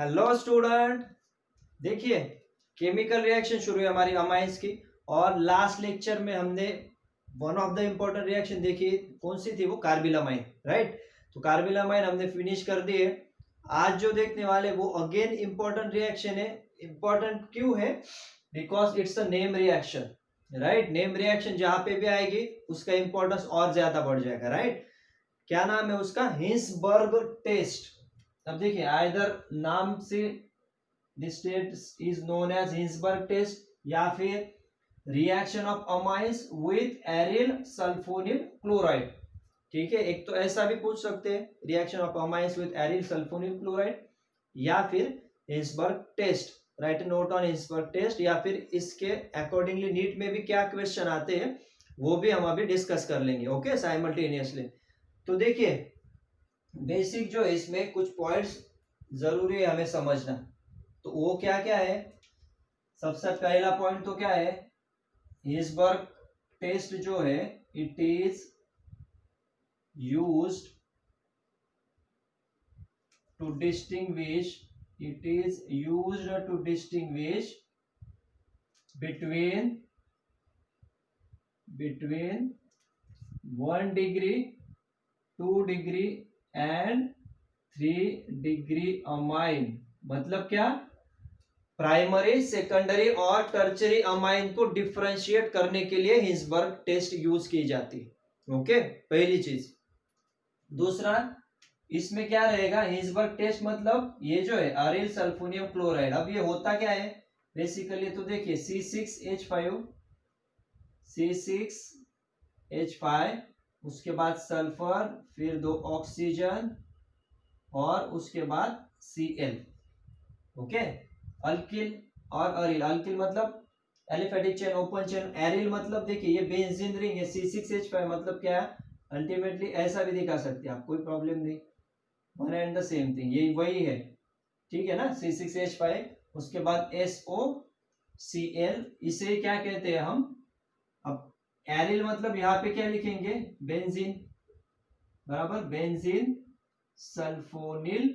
Hello student, देखिए chemical reaction शुरू है हमारी अमाइंस की। और लास्ट लेक्चर में हमने one of the important reaction देखी, कौन सी थी वो? Carbylamine, right. तो कार्बिलामाइन हमने फिनिश कर दी है। आज जो देखने वाले वो अगेन इम्पोर्टेंट रिएक्शन है। इम्पोर्टेंट क्यों है? Because it's a name reaction, right. Name reaction जहां पे भी आएगी उसका इंपॉर्टेंस और ज्यादा बढ़ जाएगा, राइट। क्या नाम है उसका? Hinsberg test. अब देखिए आइदर नाम से this test is known as Hinsberg test या फिर reaction of amines with aryl sulphonyl chloride. ठीक है, एक तो ऐसा भी पूछ सकते हैं, reaction of amines with aryl sulphonyl chloride, या फिर Hinsberg test. Write note on Hinsberg test, या फिर इसके अकॉर्डिंगली नीट में भी क्या क्वेश्चन आते हैं वो भी हम अभी डिस्कस कर लेंगे, ओके, साइमल्टेनियसली। तो देखिए बेसिक जो है इसमें कुछ पॉइंट्स जरूरी है हमें समझना। तो वो क्या क्या है? सबसे पहला पॉइंट तो क्या है? हिंसबर्ग टेस्ट जो है it is used to distinguish between 1 degree, 2 degree and 3 degree amine. मतलब क्या? प्राइमरी, सेकेंडरी और टर्चरी अमाइन को डिफरेंशिएट करने के लिए हिंसबर्ग टेस्ट यूज की जाती है, ओके, पहली चीज। दूसरा, इसमें क्या रहेगा? हिंसबर्ग टेस्ट मतलब ये जो है अरिल सल्फोनियम क्लोराइड। अब ये होता क्या है बेसिकली? तो देखिए C6H5, उसके बाद सल्फर, फिर 2 ऑक्सीजन और उसके बाद Cl, ओके। अल्किल और अरिल, अल्किल मतलब aliphatic chain, open chain. Aryl मतलब देखिए ये बेंजीन रिंग है। C6H5 मतलब क्या है? अल्टीमेटली ऐसा भी दिखा सकते हैं आप, कोई प्रॉब्लम नहीं, one and the same thing, ये वही है, ठीक है ना। C6H5, उसके बाद SOCl, इसे क्या कहते हैं हम? अब एरिल मतलब यहाँ पे क्या लिखेंगे? बेंजीन, बराबर, बेंजीन सल्फोनिल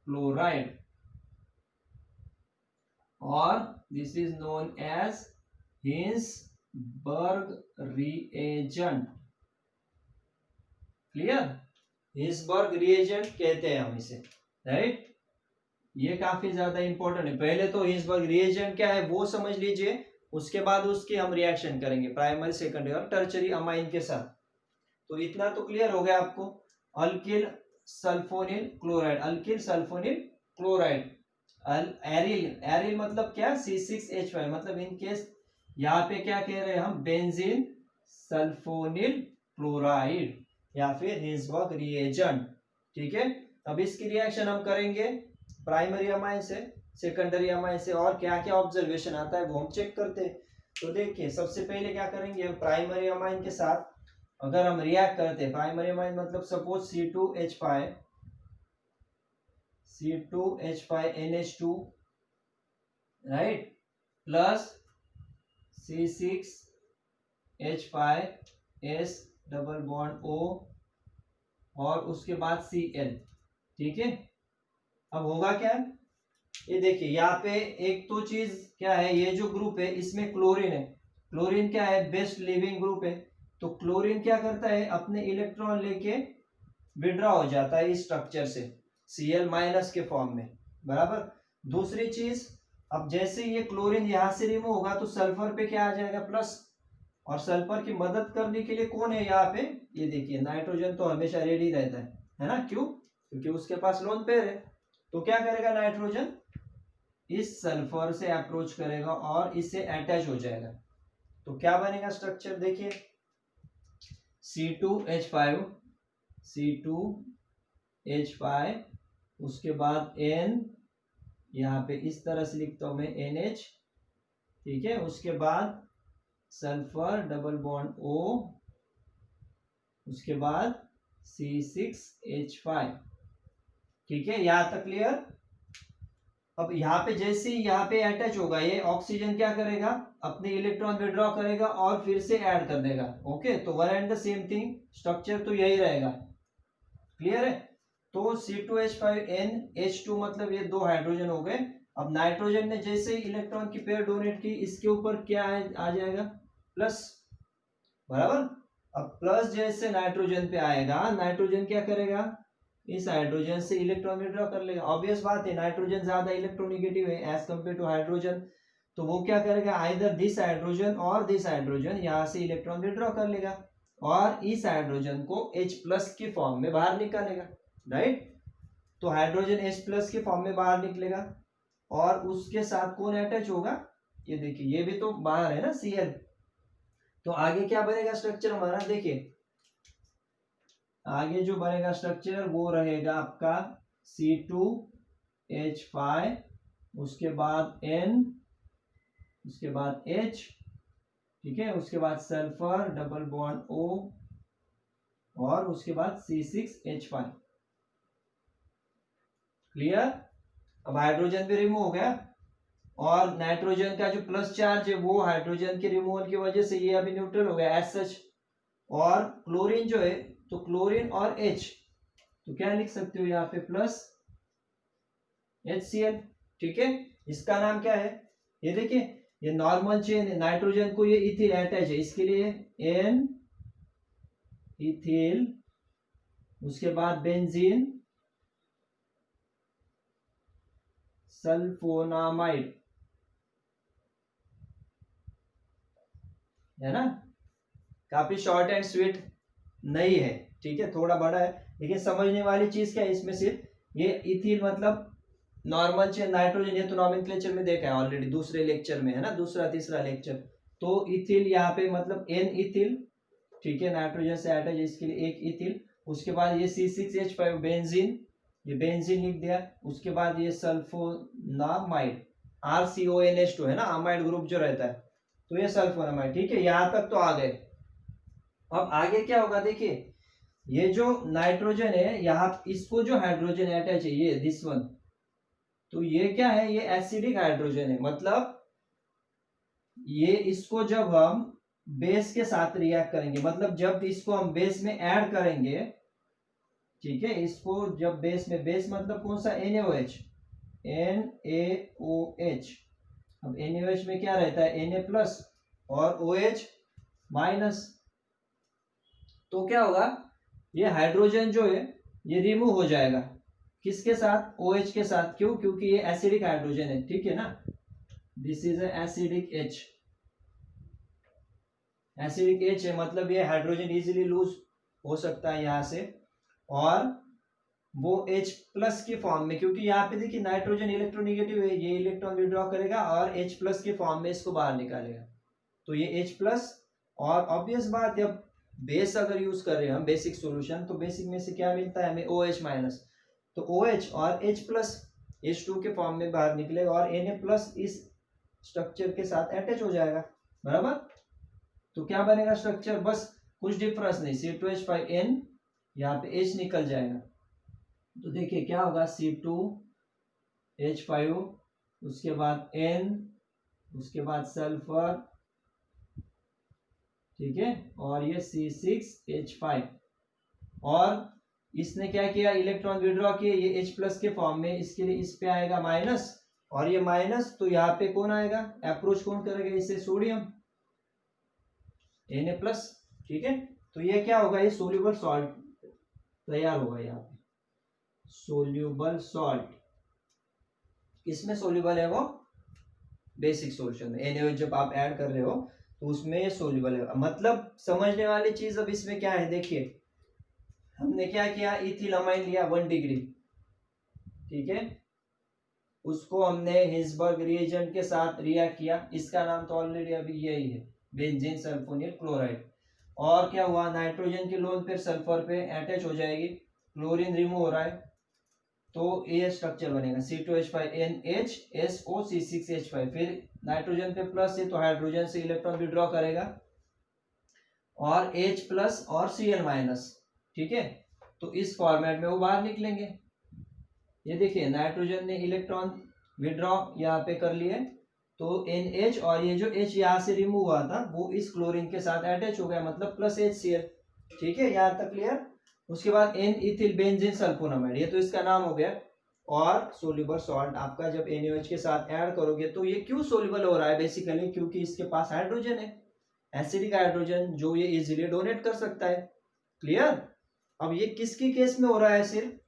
क्लोराइड, और this is known as Hinsberg reagent. Clear? Hinsberg reagent कहते हैं हम इसे, राइट। ये काफी ज्यादा इंपॉर्टेंट है। पहले तो हिंसबर्ग रिएजेंट क्या है वो समझ लीजिए, उसके बाद उसकी हम रिएक्शन करेंगे प्राइमरी, सेकेंडरी और टर्चरी अमाइन के साथ। तो इतना तो क्लियर हो गया आपको। Alkyl sulphonyl chloride, alkyl sulphonyl chloride. Aryl, aryl मतलब क्या? C6H5 मतलब इन केस यहाँ पे क्या कह रहे हैं हम? बेंजीन सल्फोनिल क्लोराइड या फिर हिंसबर्ग रिएजेंट, ठीक है। अब इसकी रिएक्शन हम करेंगे प्राइमरी अमाइन से, सेकेंडरी अमाइन से, और क्या क्या ऑब्जर्वेशन आता है वो हम चेक करते हैं। तो देखिए सबसे पहले क्या करेंगे हम? प्राइमरी अमाइन के साथ अगर हम रिएक्ट करते हैं, प्राइमरी अमाइन मतलब suppose C2H5NH2, right, plus C6H5S double bond O और उसके बाद Cl, ठीक है। अब होगा क्या? ये देखिए यहाँ पे एक तो चीज क्या है, ये जो ग्रुप है इसमें क्लोरीन है। क्लोरीन क्या है? बेस्ट लिविंग ग्रुप है। तो क्लोरीन क्या करता है? अपने इलेक्ट्रॉन लेके विड्रॉ हो जाता है इस स्ट्रक्चर से Cl माइनस के फॉर्म में, बराबर। दूसरी चीज, अब जैसे ये क्लोरीन यहां से रिमूव होगा तो सल्फर पे क्या आ जाएगा? प्लस। और सल्फर की मदद करने के लिए कौन है यहाँ पे? ये देखिए नाइट्रोजन तो हमेशा रेडी रहता है ना? क्यों? क्योंकि उसके पास लोन पेयर है। तो क्या करेगा नाइट्रोजन? इस सल्फर से अप्रोच करेगा और इससे अटैच हो जाएगा। तो क्या बनेगा स्ट्रक्चर? देखिए C2H5, उसके बाद N, यहाँ पे इस तरह से लिखता हूं मैं NH, ठीक है। उसके बाद सल्फर डबल बॉन्ड O, उसके बाद C6H5, ठीक है, यहां तक क्लियर। अब यहाँ पे जैसे ही यहाँ पे अटैच होगा ये ऑक्सीजन क्या करेगा? अपने इलेक्ट्रॉन विड्रॉ करेगा और फिर से ऐड कर देगा, ओके। तो one and the same thing, structure तो यही रहेगा, क्लियर है। तो C2H5NH2 मतलब ये 2 हाइड्रोजन हो गए। अब नाइट्रोजन ने जैसे ही इलेक्ट्रॉन की पेयर डोनेट की, इसके ऊपर क्या आ जाएगा, प्लस, बराबर। अब प्लस जैसे नाइट्रोजन पे आएगा, नाइट्रोजन क्या करेगा, इस हाइड्रोजन से इलेक्ट्रॉन विड्रॉ कर लेगा। ऑब्वियस बात है, नाइट्रोजन ज्यादा इलेक्ट्रोनेगेटिव है एज कंपेयर टू हाइड्रोजन, तो वो क्या करेगा, आइदर दिस हाइड्रोजन और दिस हाइड्रोजन यहाँ से इलेक्ट्रॉन विड्रॉ कर लेगा और इस हाइड्रोजन को H प्लस के फॉर्म में बाहर निकालेगा, राइट। तो हाइड्रोजन H प्लस के फॉर्म में बाहर निकलेगा और उसके साथ कौन अटैच होगा, ये देखिए, ये भी तो बाहर है ना, Cl। तो आगे क्या बनेगा स्ट्रक्चर हमारा, देखिए आगे जो बनेगा स्ट्रक्चर वो रहेगा आपका C2H5, उसके बाद N, उसके बाद H, ठीक है, उसके बाद सल्फर डबल बॉन्ड O और उसके बाद C6H5। क्लियर। अब हाइड्रोजन भी रिमूव हो गया और नाइट्रोजन का जो प्लस चार्ज है वो हाइड्रोजन के रिमूवल की वजह से ये अभी न्यूट्रल हो गया एज सच। और क्लोरीन जो है, तो क्लोरीन और H, तो क्या लिख सकते हो यहाँ पे, प्लस HCl, ठीक है। इसका नाम क्या है, ये देखिए, ये नॉर्मल चेन है, नाइट्रोजन को ये इथिल अटैच है, इसके लिए N इथिल, उसके बाद बेंजीन सल्फोनामाइड, है ना। काफी शॉर्ट एंड स्वीट नहीं है, ठीक है, थोड़ा बड़ा है, लेकिन समझने वाली चीज क्या है इसमें, सिर्फ ये इथिल मतलब नॉर्मल चेन नाइट्रोजन, ये तो नॉमेनक्लेचर में देखा है ऑलरेडी, दूसरे लेक्चर में है ना, दूसरा तीसरा लेक्चर। तो इथिल यहाँ पे मतलब N इथिल, ठीक है, नाइट्रोजन से अटैच है, इसके लिए एक इथिल। उसके बाद ये C6H5 बेंजीन, ये बेंजीन लिख दिया। उसके बाद ये सल्फोनामाइड, RCONH2 है ना, अमाइड ग्रुप जो रहता है, तो ये सल्फोनामाइड, ठीक है, यहां तक तो आ गए। अब आगे क्या होगा, देखिए, ये जो नाइट्रोजन है यहाँ, इसको जो हाइड्रोजन अटैच है, ये दिस वन, तो ये क्या है, ये एसिडिक हाइड्रोजन है, मतलब ये इसको जब हम बेस के साथ रिएक्ट करेंगे, मतलब जब इसको हम बेस में ऐड करेंगे, ठीक है, इसको जब बेस में, बेस मतलब कौन सा, NaOH, NaOH। अब NaOH में क्या रहता है, Na प्लस और OH माइनस, तो क्या होगा, ये हाइड्रोजन जो है ये रिमूव हो जाएगा, किसके साथ, OH के साथ। क्यों, क्योंकि ये एसिडिक हाइड्रोजन है, ठीक है ना, this is acidic H, acidic H है, मतलब ये हाइड्रोजन इजीली लूज हो सकता है यहाँ से, और वो H प्लस के फॉर्म में, क्योंकि यहाँ पे देखिए नाइट्रोजन इलेक्ट्रोनेगेटिव है, ये इलेक्ट्रॉन विड्रॉ करेगा और H प्लस के फॉर्म में इसको बाहर निकालेगा, तो ये H प्लस। और ऑब्वियस बात, जब बेस अगर यूज कर रहे हैं हम, बेसिक सॉल्यूशन, तो बेसिक में से क्या मिलता है हमें, OH माइनस, तो OH और H प्लस H2 के फॉर्म में बाहर निकलेगा और Na प्लस इस स्ट्रक्चर के साथ अटैच हो जाएगा, बराबर। तो क्या बनेगा स्ट्रक्चर, बस कुछ डिफरेंस नहीं, C2H5N, यहाँ पे H निकल जाएगा, तो देखिए क्या होगा, C2H5, उसके बाद N, उसके बाद सल्फर, ठीक है, और ये C6H5, और इसने क्या किया, इलेक्ट्रॉन विड्रॉ किए, ये H प्लस के फॉर्म में, इसके लिए इस पे आएगा माइनस, और ये माइनस, तो यहाँ पे कौन आएगा, अप्रोच कौन करेगा इसे, सोडियम, Na प्लस, ठीक है। तो ये क्या होगा, ये सोल्यूबल सॉल्ट तैयार होगा, यहाँ पे सोल्यूबल सॉल्ट, किसमें सोल्यूबल है वो, बेसिक सॉल्यूशन में, NaOH जब आप ऐड कर रहे हो तो उसमें सोल्यूबल है। मतलब समझने वाली चीज अब इसमें क्या है, देखिए हमने क्या किया, इथिल अमाइन लिया 1 डिग्री, ठीक है, उसको हमने हिल्सबर्ग रिएजेंट के साथ रिएक्ट किया, इसका नाम तो ऑलरेडी अभी यही है, बेंजीन सल्फोनिल क्लोराइड। और क्या हुआ, नाइट्रोजन की लोन फिर सल्फर पे अटैच हो जाएगी, क्लोरीन रिमूव हो रहा है, तो ये स्ट्रक्चर बनेगा C2H5NHSO6H5, फिर नाइट्रोजन पे प्लस है तो हाइड्रोजन से इलेक्ट्रॉन विड्रॉ करेगा और H प्लस और Cl माइनस, ठीक है, तो इस फॉर्मेट में वो बाहर निकलेंगे। ये देखिए नाइट्रोजन ने इलेक्ट्रॉन विड्रॉ यहाँ पे कर लिए, तो NH और ये जो H यहाँ से रिमूव हुआ था वो इस क्लोरीन के साथ अटैच हो गया, मतलब प्लस HCl, ठीक है, यहाँ तक क्लियर। उसके बाद एन इथिल बेंजीन सल्फोनामाइड, ये तो इसका नाम हो गया। और सोल्यूबल सॉल्ट आपका जब NaOH के साथ ऐड करोगे तो ये क्यों सोल्यूबल हो रहा है, बेसिकली क्योंकि इसके पास हाइड्रोजन है, एसिडिक हाइड्रोजन, जो ये इजीली डोनेट कर सकता है। क्लियर। अब ये किसके केस में हो रहा है, सिर्फ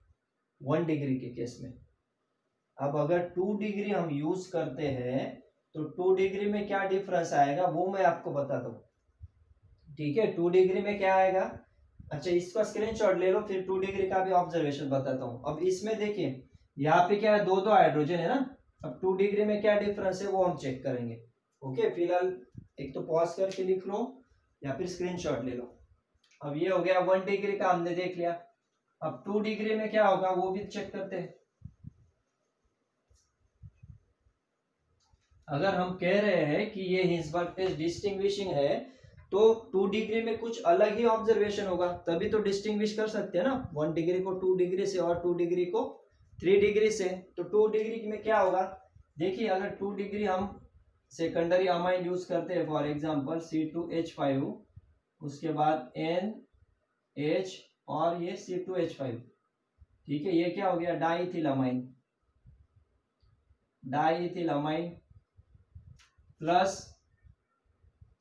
1 डिग्री के केस में। अब अगर 2 डिग्री हम यूज करते हैं तो 2 डिग्री में क्या डिफरेंस आएगा वो मैं आपको बताता हूँ। ठीक है, 2 डिग्री में क्या आएगा, अच्छा इसका स्क्रीनशॉट ले लो, फिर 2 डिग्री का भी ऑब्जर्वेशन बताता हूँ। अब इसमें देखिए यहाँ पे क्या है, दो हाइड्रोजन है ना। अब 2 डिग्री में क्या डिफरेंस है वो हम चेक करेंगे। ओके, फिलहाल एक तो पॉज करके लिख लो या फिर स्क्रीनशॉट ले लो। अब ये हो गया 1 डिग्री का, हमने देख लिया। अब 2 डिग्री में क्या होगा वो भी चेक करते हैं। अगर हम कह रहे हैं कि ये हिंसबर्ग टेस्ट डिस्टिंग्विशिंग है तो 2 डिग्री में कुछ अलग ही ऑब्जर्वेशन होगा, तभी तो डिस्टिंग्विश कर सकते हैं ना, 1 डिग्री को 2 डिग्री से और 2 डिग्री को 3 डिग्री से। तो 2 डिग्री में क्या होगा, देखिए अगर 2 डिग्री हम सेकेंडरी अमाइन यूज करते हैं, फॉर एग्जांपल C2H5, उसके बाद NH और ये C2H5, ठीक है, ये क्या हो गया, डाइथिलामाइन, डाइथिलामाइन प्लस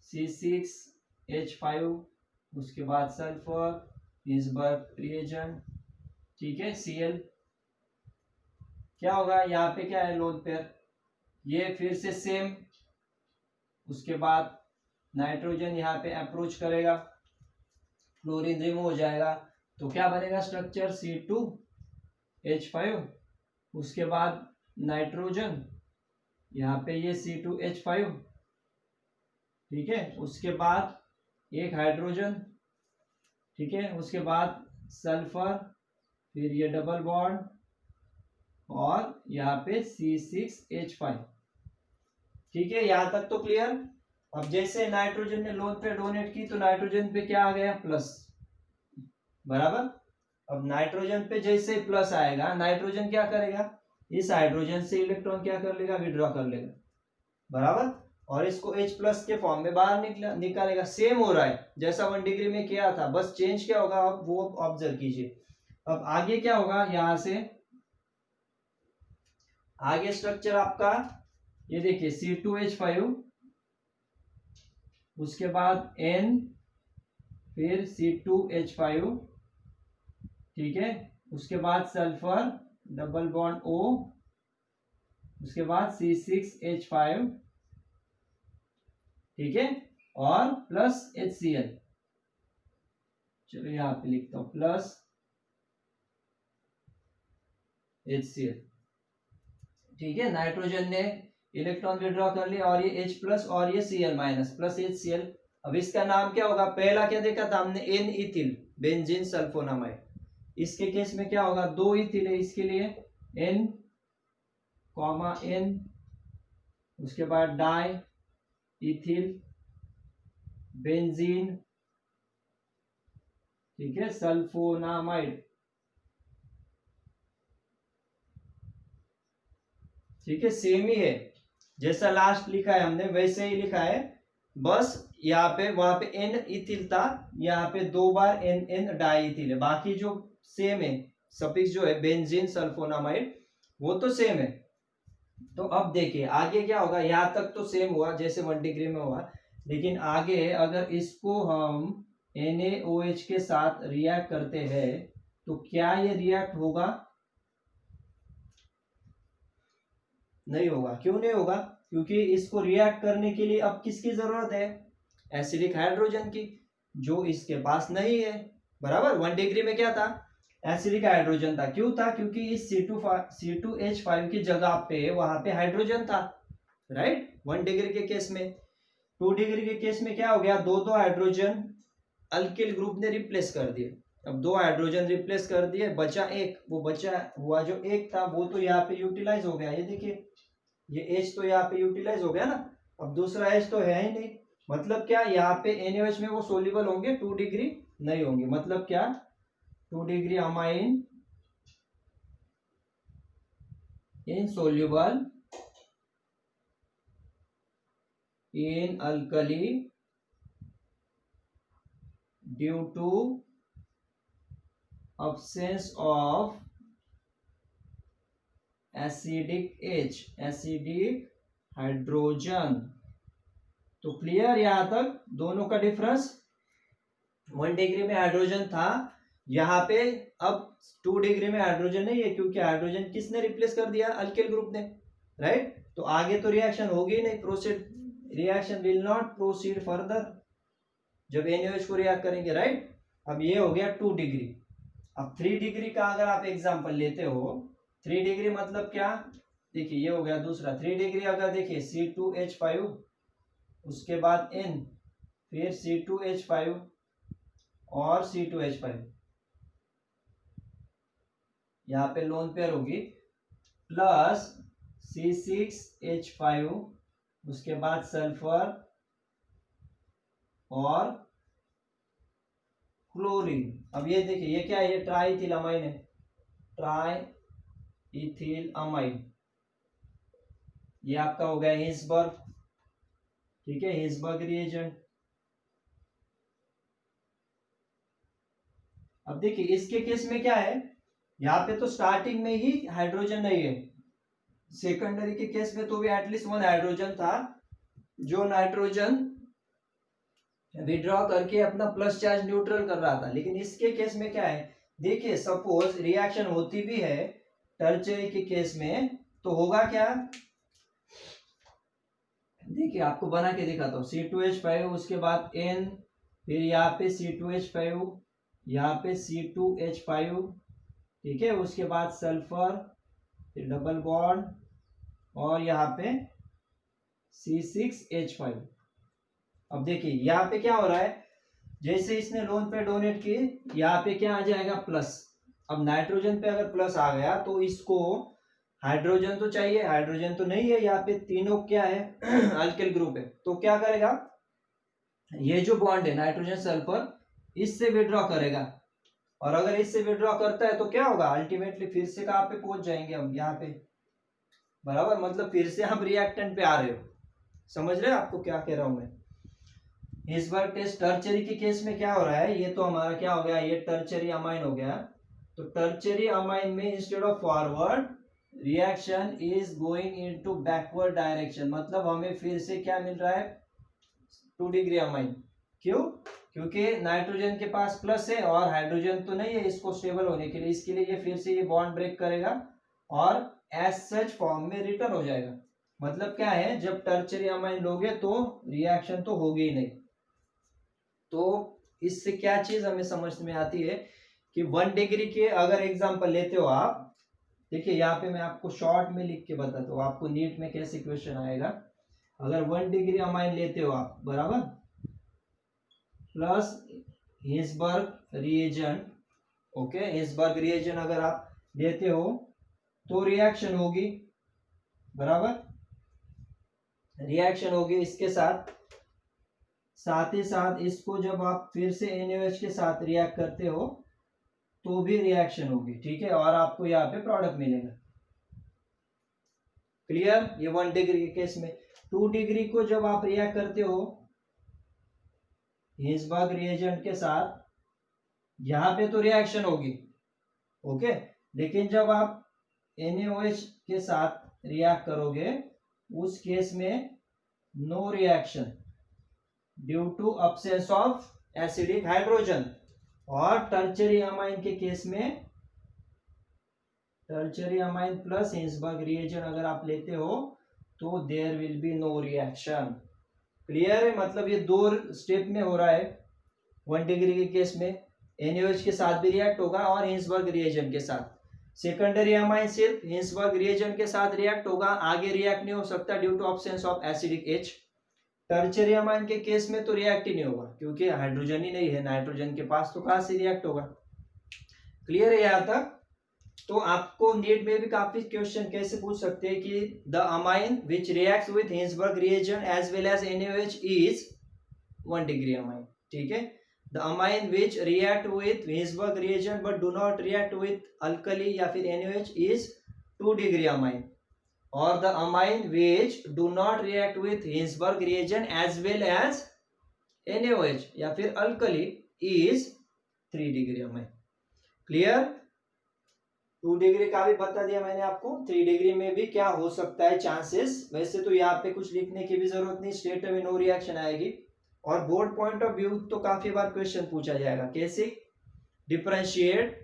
C6H5, उसके बाद सल्फर, हिंसबर्ग रिएजेंट, ठीक है, Cl, क्या होगा यहाँ पे क्या है, लोन पेयर, ये फिर से सेम, उसके बाद नाइट्रोजन यहाँ पे अप्रोच करेगा, क्लोरीन रिमूव हो जाएगा, तो क्या बनेगा स्ट्रक्चर C2H5, उसके बाद नाइट्रोजन यहाँ पे ये C2H5, ठीक है, उसके बाद एक हाइड्रोजन, ठीक है, उसके बाद सल्फर, फिर ये डबल बॉन्ड और यहाँ पे C6H5, ठीक है, यहां तक तो क्लियर। अब जैसे नाइट्रोजन ने लोन पे डोनेट की तो नाइट्रोजन पे क्या आ गया, प्लस, बराबर। अब नाइट्रोजन पे जैसे प्लस आएगा, नाइट्रोजन क्या करेगा, इस हाइड्रोजन से इलेक्ट्रॉन क्या कर लेगा, विड्रॉ कर लेगा, बराबर, और इसको H प्लस के फॉर्म में बाहर निकालेगा। सेम हो रहा है जैसा 1 डिग्री में किया था, बस चेंज क्या होगा अब वो ऑब्जर्व कीजिए। अब आगे क्या होगा, यहां से आगे स्ट्रक्चर आपका ये देखिए C2H5, उसके बाद N, फिर C2H5, ठीक है, उसके बाद सल्फर डबल बॉन्ड O, उसके बाद C6H5, ठीक है, और प्लस HCl, चलो यहां पे लिखता हूं प्लस HCl, ठीक है, नाइट्रोजन ने इलेक्ट्रॉन विड्रॉ कर लिया और ये H प्लस और ये Cl माइनस प्लस HCl। अब इसका नाम क्या होगा, पहला क्या देखा था हमने, N इथिल बेंजीन सल्फोनामाइड, इसके केस में क्या होगा, 2 इथिल है, इसके लिए N, N, उसके बाद डाई इथिल बेंजीन, ठीक है, सल्फोनामाइड, ठीक है, सेम ही है, जैसा लास्ट लिखा है हमने वैसे ही लिखा है, बस यहाँ पे वहां पे N इथिल था, यहाँ पे 2 बार N डाई इथिल है, बाकी जो सेम है, सफिक्स जो है बेंजीन सल्फोनामाइड वो तो सेम है। तो अब देखिए आगे क्या होगा, यहाँ तक तो सेम हुआ जैसे 1 डिग्री में हुआ, लेकिन आगे अगर इसको हम NaOH के साथ रिएक्ट करते हैं तो क्या ये रिएक्ट होगा, नहीं होगा। क्यों नहीं होगा, क्योंकि इसको रिएक्ट करने के लिए अब किसकी जरूरत है, एसिडिक हाइड्रोजन की, जो इसके पास नहीं है, बराबर। 1 डिग्री में क्या था, एसिडिक हाइड्रोजन था, क्यों था, क्योंकि इस C2H5 की जगह पे वहां पे हाइड्रोजन था, राइट, 1 डिग्री के केस में। 2 डिग्री के केस में क्या हो गया, दो हाइड्रोजन अल्किल ग्रुप ने रिप्लेस कर दिए। अब 2 हाइड्रोजन रिप्लेस कर दिए, बचा एक, वो बचा हुआ जो एक था वो तो यहाँ पे यूटिलाइज हो गया, ये देखिए ये H तो यहाँ पे यूटिलाइज हो गया ना। अब दूसरा H तो है ही नहीं, मतलब क्या यहाँ पे NaOH में वो सोल्यूबल होंगे, 2 डिग्री नहीं होंगे, मतलब क्या, 2 degree amine insoluble in alkali due to absence of acidic H, acidic hydrogen. तो क्लियर यहां तक दोनों का डिफरेंस। 1 डिग्री में हाइड्रोजन था, यहाँ पे अब 2 डिग्री में हाइड्रोजन नहीं है, क्योंकि हाइड्रोजन किसने रिप्लेस कर दिया? अल्किल ग्रुप ने, राइट। तो आगे तो रिएक्शन होगी नहीं, proceed, reaction will not proceed further जब NaOH को रिएक्ट करेंगे, राइट। अब ये हो गया 2 डिग्री। अब 3 डिग्री का अगर आप एग्जांपल लेते हो, 3 डिग्री मतलब क्या? देखिए ये हो गया दूसरा। 3 डिग्री अगर देखिए C2H5, उसके बाद N, फिर C2H5 और C2H5, यहाँ पे लोन पेयर होगी, प्लस C6H5, उसके बाद सल्फर और क्लोरीन। अब ये देखिए ये क्या है? ये ट्राइथिल अमाइन है, ट्राइथिल अमाइन। ये आपका हो गया हिंसबर्ग, ठीक है, हिंसबर्ग रिएजेंट। अब देखिए इसके केस में क्या है, यहाँ पे तो स्टार्टिंग में ही हाइड्रोजन नहीं है, सेकेंडरी के केस में तो भी एटलीस्ट 1 हाइड्रोजन था, जो नाइट्रोजन विड्रॉ करके अपना प्लस चार्ज न्यूट्रल कर रहा था। लेकिन इसके केस में क्या है, देखिए सपोज रिएक्शन होती भी है टर्शियरी के केस में, तो होगा क्या? देखिए आपको बना के दिखाता हूँ। C2H5, उसके बाद N, फिर यहाँ पे C2H5, यहाँ पे C2H5, ठीक है, उसके बाद सल्फर, फिर डबल बॉन्ड, और यहाँ पे C6H5। अब देखिए यहाँ पे क्या हो रहा है, जैसे इसने लोन पे डोनेट की, यहाँ पे क्या आ जाएगा? प्लस। अब नाइट्रोजन पे अगर प्लस आ गया तो इसको हाइड्रोजन तो चाहिए, हाइड्रोजन तो नहीं है, यहाँ पे तीनों क्या है? अल्किल ग्रुप है। तो क्या करेगा? ये जो बॉन्ड है नाइट्रोजन सल्फर, इससे विड्रॉ करेगा, और अगर इससे विड्रॉ करता है तो क्या होगा? अल्टीमेटली फिर से कहाँ पे पहुंच जाएंगे हम? यहाँ पे, बराबर। मतलब फिर से हम रिएक्टेंट पे आ रहे हो, समझ रहे हो आपको क्या कह रहा हूं मैं? हिंसबर्ग टेस्ट टर्शियरी के केस में क्या हो रहा है, ये तो हमारा क्या हो गया? ये टर्शियरी अमाइन हो गया। तो टर्शियरी अमाइन में instead of forward reaction is going into backward direction, मतलब हमें फिर से क्या मिल रहा है? 2 डिग्री अमाइन। क्यों? क्योंकि नाइट्रोजन के पास प्लस है और हाइड्रोजन तो नहीं है इसको स्टेबल होने के लिए, इसके लिए ये फिर से ये बॉन्ड ब्रेक करेगा और एज सच फॉर्म में रिटर्न हो जाएगा। मतलब क्या है, जब टर्शियरी अमाइन लोगे तो रिएक्शन तो होगी ही नहीं। तो इससे क्या चीज हमें समझ में आती है कि 1 डिग्री के अगर एग्जांपल लेते हो आप, देखिए यहाँ पे मैं आपको शॉर्ट में लिख के बताता हूँ आपको नीट में कैसे क्वेश्चन आएगा। अगर 1 डिग्री अमाइन लेते हो आप, बराबर, plus Hinsberg reagent, okay, Hinsberg reagent अगर आप लेते हो तो रिएक्शन होगी, बराबर, रिएक्शन होगी इसके साथ ही साथ इसको जब आप फिर से NaOH के साथ रिएक्ट करते हो तो भी रिएक्शन होगी, ठीक है, और आपको यहाँ पे प्रोडक्ट मिलेगा। क्लियर? ये 1 डिग्री के केस में। 2 डिग्री को जब आप रिएक्ट करते हो हिंसबर्ग रिएजेंट के साथ, यहाँ पे तो रिएक्शन होगी, ओके, लेकिन जब आप NaOH के साथ रिएक्ट करोगे उस केस में no reaction due to absence of acidic hydrogen. और टर्शियरी अमाइन के केस में, tertiary amine plus Hinsberg reagent अगर आप लेते हो तो there will be no reaction. Clear है? मतलब ये 2 स्टेप में हो रहा है। 1 डिग्री के केस में NaOH के साथ भी रिएक्ट होगा और हिंसबर्ग रिएजेंट के साथ। सेकेंडरी अमाइन सिर्फ हिंसबर्ग रिएजेंट के साथ रिएक्ट होगा, आगे रिएक्ट नहीं हो सकता due to absence of acidic H। Tertiary amine के केस में तो रिएक्ट ही नहीं होगा क्योंकि हाइड्रोजन ही नहीं है नाइट्रोजन के पास, तो कहां से रिएक्ट होगा? क्लियर है यहां तक? तो आपको नीट में भी काफी क्वेश्चन कैसे पूछ सकते हैं कि the amine which reacts with Hinsberg reagent as well as NaOH is 1 degree amine, ठीक है। The amine which react with Hinsberg reagent but do not react with alkali या फिर NaOH इज 2 डिग्री अमाइन, और the amine which do not react with Hinsberg reagent as well as NaOH या फिर alkali is 3 degree amine. Clear? 2 degree का भी बता दिया मैंने आपको, 3 डिग्री में भी क्या हो सकता है चांसेस। वैसे तो यहाँ पे कुछ लिखने की भी जरूरत नहीं, स्ट्रेट में नो रिएक्शन आएगी। और बोर्ड पॉइंट ऑफ व्यू तो काफी बार क्वेश्चन पूछा जाएगा, कैसे differentiate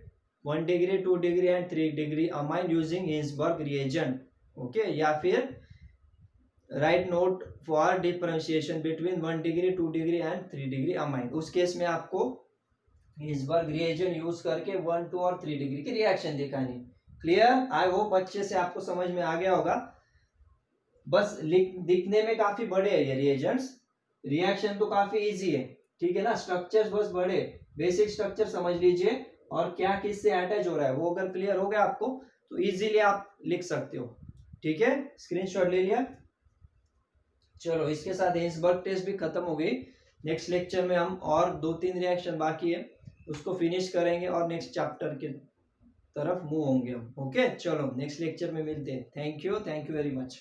1 degree 2 degree and 3 degree amine using Hinsberg reagent, okay. या फिर right note for differentiation between 1 degree 2 degree and 3 degree amine. उस केस में आपको हिंसबर्ग रिएजेंट यूज करके 1 2 और 3 डिग्री की रिएक्शन दिखानी। क्लियर? आई होप अच्छे से आपको समझ में आ गया होगा। बस दिखने में काफी बड़े हैं ये रिएजेंट्स, रिएक्शन तो काफी इजी है, ठीक है ना। स्ट्रक्चर्स बस बड़े, बेसिक स्ट्रक्चर समझ लीजिए और क्या किससे अटैच हो रहा है वो अगर क्लियर हो गया आपको तो इजीली आप लिख सकते हो, ठीक है। स्क्रीनशॉट ले लिया। चलो इसके साथ हिंसबर्ग टेस्ट भी खत्म हो गई। नेक्स्ट लेक्चर में हम और 2-3 रिएक्शन बाकी है उसको फिनिश करेंगे और नेक्स्ट चैप्टर के तरफ मूव होंगे हम, ओके। चलो नेक्स्ट लेक्चर में मिलते हैं। Thank you very much.